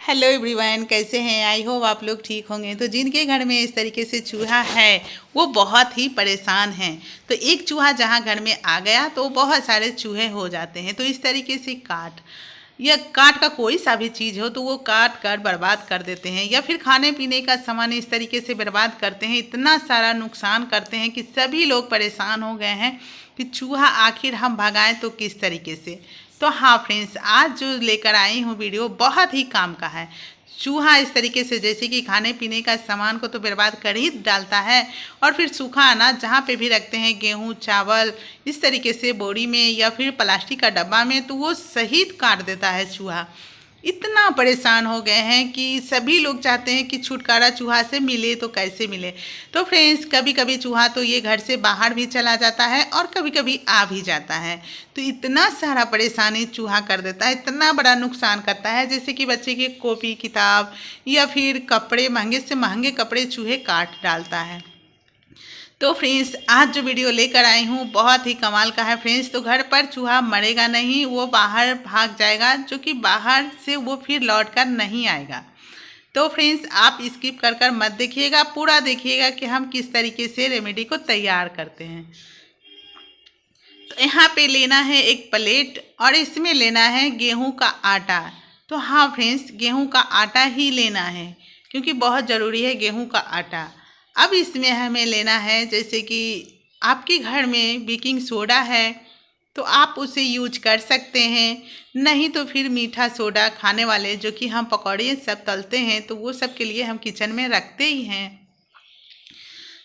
Hello everyone, कैसे हैं? I hope आप लोग ठीक होंगे। तो जिनके घर में इस तरीके से चूहा है वो बहुत ही परेशान हैं। तो एक चूहा जहां घर में आ गया तो बहुत सारे चूहे हो जाते हैं। तो इस तरीके से काट का कोई सा भी चीज़ हो तो वो काट कर बर्बाद कर देते हैं, या फिर खाने पीने का सामान इस तरीके से बर्बाद करते हैं, इतना सारा नुकसान करते हैं कि सभी लोग परेशान हो गए हैं कि चूहा आखिर हम भगाएं तो किस तरीके से। तो हाँ फ्रेंड्स, आज जो लेकर आई हूँ वीडियो बहुत ही काम का है। चूहा इस तरीके से जैसे कि खाने पीने का सामान को तो बर्बाद कर ही डालता है, और फिर सूखा अनाज जहाँ पे भी रखते हैं, गेहूँ चावल इस तरीके से बोरी में या फिर प्लास्टिक का डब्बा में, तो वो सहित काट देता है चूहा। इतना परेशान हो गए हैं कि सभी लोग चाहते हैं कि छुटकारा चूहा से मिले तो कैसे मिले। तो फ्रेंड्स, कभी कभी चूहा तो ये घर से बाहर भी चला जाता है और कभी कभी आ भी जाता है। तो इतना सारा परेशानी चूहा कर देता है, इतना बड़ा नुकसान करता है, जैसे कि बच्चे की कॉपी किताब या फिर कपड़े, महंगे से महंगे कपड़े चूहे काट डालता है। तो फ्रेंड्स, आज जो वीडियो लेकर आई हूँ बहुत ही कमाल का है फ्रेंड्स। तो घर पर चूहा मरेगा नहीं, वो बाहर भाग जाएगा, जो कि बाहर से वो फिर लौट कर नहीं आएगा। तो फ्रेंड्स, आप स्किप कर कर मत देखिएगा, पूरा देखिएगा कि हम किस तरीके से रेमेडी को तैयार करते हैं। तो यहाँ पे लेना है एक प्लेट और इसमें लेना है गेहूं का आटा। तो हाँ फ्रेंड्स, गेहूं का आटा ही लेना है क्योंकि बहुत ज़रूरी है गेहूं का आटा। अब इसमें हमें लेना है, जैसे कि आपके घर में बेकिंग सोडा है तो आप उसे यूज कर सकते हैं, नहीं तो फिर मीठा सोडा खाने वाले जो कि हम पकौड़े सब तलते हैं तो वो सब के लिए हम किचन में रखते ही हैं,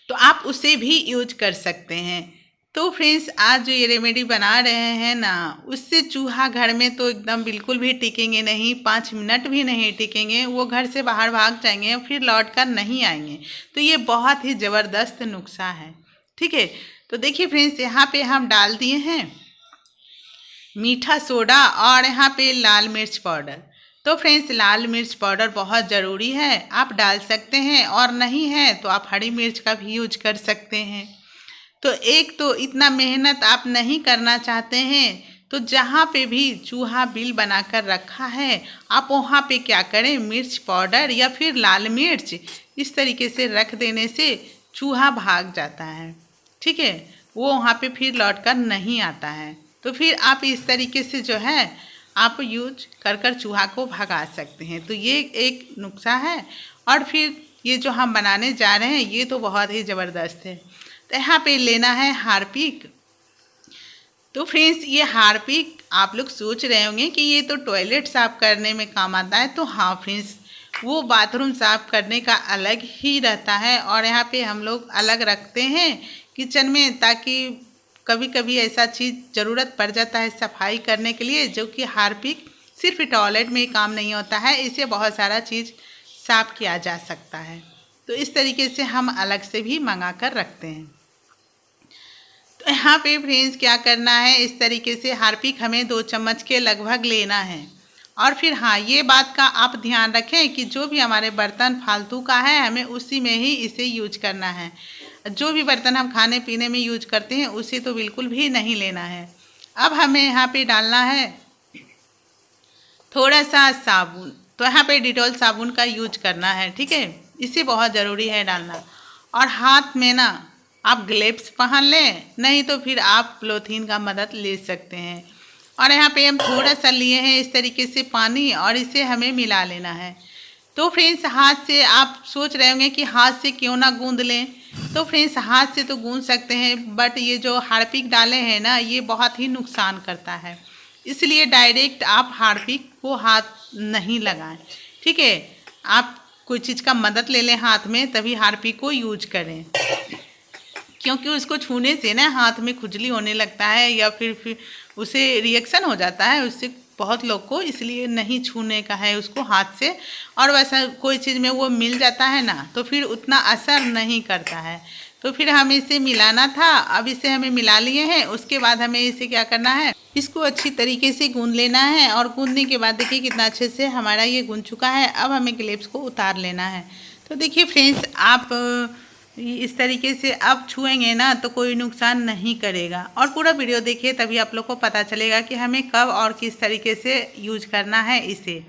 तो आप उसे भी यूज कर सकते हैं। तो फ्रेंड्स, आज जो ये रेमेडी बना रहे हैं ना, उससे चूहा घर में तो एकदम बिल्कुल भी टिकेंगे नहीं, 5 मिनट भी नहीं टिकेंगे, वो घर से बाहर भाग जाएंगे और फिर लौट कर नहीं आएंगे। तो ये बहुत ही ज़बरदस्त नुस्खा है, ठीक है। तो देखिए फ्रेंड्स, यहाँ पे हम डाल दिए हैं मीठा सोडा और यहाँ पे लाल मिर्च पाउडर। तो फ्रेंड्स, लाल मिर्च पाउडर बहुत ज़रूरी है, आप डाल सकते हैं, और नहीं है तो आप हरी मिर्च का भी यूज कर सकते हैं। तो एक तो इतना मेहनत आप नहीं करना चाहते हैं तो जहाँ पे भी चूहा बिल बनाकर रखा है आप वहाँ पे क्या करें, मिर्च पाउडर या फिर लाल मिर्च इस तरीके से रख देने से चूहा भाग जाता है, ठीक है। वो वहाँ पे फिर लौट कर नहीं आता है। तो फिर आप इस तरीके से जो है आप यूज कर कर चूहा को भगा सकते हैं। तो ये एक नुस्खा है, और फिर ये जो हम बनाने जा रहे हैं ये तो बहुत ही ज़बरदस्त है। तो यहाँ पे लेना है हार्पिक। तो फ्रेंड्स, ये हार्पिक आप लोग सोच रहे होंगे कि ये तो टॉयलेट साफ करने में काम आता है। तो हाँ फ्रेंड्स, वो बाथरूम साफ करने का अलग ही रहता है, और यहाँ पे हम लोग अलग रखते हैं किचन में, ताकि कभी कभी ऐसा चीज़ ज़रूरत पड़ जाता है सफाई करने के लिए, जो कि हार्पिक सिर्फ टॉयलेट में ही काम नहीं होता है, इसे बहुत सारा चीज़ साफ किया जा सकता है। तो इस तरीके से हम अलग से भी मंगा कर रखते हैं। तो यहाँ पे फ्रेंड्स क्या करना है, इस तरीके से हार्पिक हमें 2 चम्मच के लगभग लेना है। और फिर हाँ, ये बात का आप ध्यान रखें कि जो भी हमारे बर्तन फालतू का है हमें उसी में ही इसे यूज करना है। जो भी बर्तन हम खाने पीने में यूज करते हैं उसे तो बिल्कुल भी नहीं लेना है। अब हमें यहाँ पे डालना है थोड़ा सा साबुन। तो यहाँ पे डिटॉल साबुन का यूज करना है, ठीक है, इसे बहुत ज़रूरी है डालना। और हाथ में ना आप ग्लेव्स पहन लें, नहीं तो फिर आप पॉलीथीन का मदद ले सकते हैं। और यहाँ पे हम थोड़ा सा लिए हैं इस तरीके से पानी, और इसे हमें मिला लेना है। तो फ्रेंड्स, हाथ से आप सोच रहे होंगे कि हाथ से क्यों ना गूंद लें। तो फ्रेंड्स, हाथ से तो गूंद सकते हैं, बट ये जो हार्पिक डाले हैं ना ये बहुत ही नुकसान करता है, इसलिए डायरेक्ट आप हार्पिक को हाथ नहीं लगाएं, ठीक है। आप कोई चीज़ का मदद ले लें हाथ में, तभी हार्पिक को यूज करें, क्योंकि उसको छूने से ना हाथ में खुजली होने लगता है, या फिर उसे रिएक्शन हो जाता है उससे बहुत लोग को, इसलिए नहीं छूने का है उसको हाथ से। और वैसा कोई चीज़ में वो मिल जाता है ना तो फिर उतना असर नहीं करता है। तो फिर हमें इसे मिलाना था, अब इसे हमें मिला लिए हैं। उसके बाद हमें इसे क्या करना है, इसको अच्छी तरीके से गूंद लेना है, और गूंदने के बाद देखिए कितना अच्छे से हमारा ये गूंद चुका है। अब हमें ग्लेव्स को उतार लेना है। तो देखिए फ्रेंड्स, आप इस तरीके से अब छुएंगे ना तो कोई नुकसान नहीं करेगा, और पूरा वीडियो देखिए तभी आप लोग को पता चलेगा कि हमें कब और किस तरीके से यूज करना है इसे।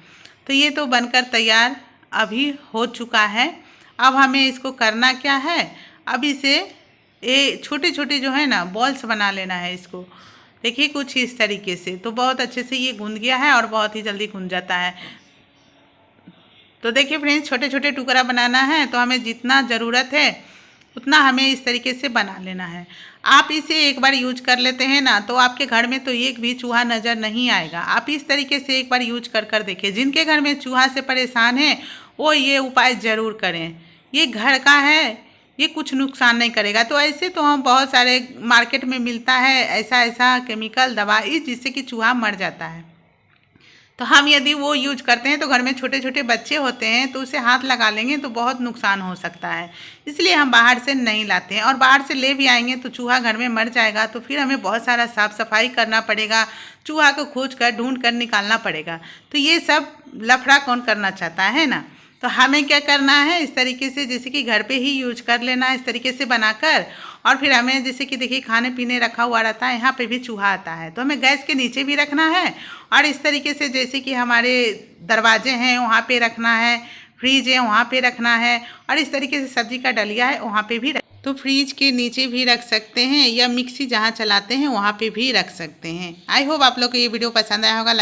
तो ये तो बनकर तैयार अभी हो चुका है। अब हमें इसको करना क्या है, अब इसे छोटे छोटे जो है ना बॉल्स बना लेना है इसको। देखिए कुछ इस तरीके से, तो बहुत अच्छे से ये गूंद गया है और बहुत ही जल्दी गूंद जाता है। तो देखिए फ्रेंड्स, छोटे छोटे टुकड़ा बनाना है, तो हमें जितना ज़रूरत है उतना हमें इस तरीके से बना लेना है। आप इसे एक बार यूज कर लेते हैं ना, तो आपके घर में तो एक भी चूहा नज़र नहीं आएगा। आप इस तरीके से एक बार यूज कर कर देखिए। जिनके घर में चूहा से परेशान है वो ये उपाय ज़रूर करें। ये घर का है, ये कुछ नुकसान नहीं करेगा। तो ऐसे तो हम बहुत सारे मार्केट में मिलता है ऐसा ऐसा केमिकल दवाई जिससे कि चूहा मर जाता है। तो हम यदि वो यूज करते हैं तो घर में छोटे छोटे बच्चे होते हैं तो उसे हाथ लगा लेंगे तो बहुत नुकसान हो सकता है। इसलिए हम बाहर से नहीं लाते हैं, और बाहर से ले भी आएंगे तो चूहा घर में मर जाएगा, तो फिर हमें बहुत सारा साफ सफाई करना पड़ेगा, चूहा को खोज कर ढूंढ कर निकालना पड़ेगा। तो ये सब लफड़ा कौन करना चाहता है ना। तो हमें क्या करना है, इस तरीके से जैसे कि घर पे ही यूज कर लेना है इस तरीके से बनाकर। और फिर हमें जैसे कि देखिए खाने पीने रखा हुआ रहता है, यहाँ पे भी चूहा आता है, तो हमें गैस के नीचे भी रखना है, और इस तरीके से जैसे कि हमारे दरवाजे हैं वहाँ पे रखना है, फ्रिज है वहाँ पे रखना है, और इस तरीके से सब्जी का डलिया है वहाँ पे भी तो फ्रिज के नीचे भी रख सकते हैं, या मिक्सी जहाँ चलाते हैं वहाँ पे भी रख सकते हैं। आई होप आप लोग को ये वीडियो पसंद आया होगा।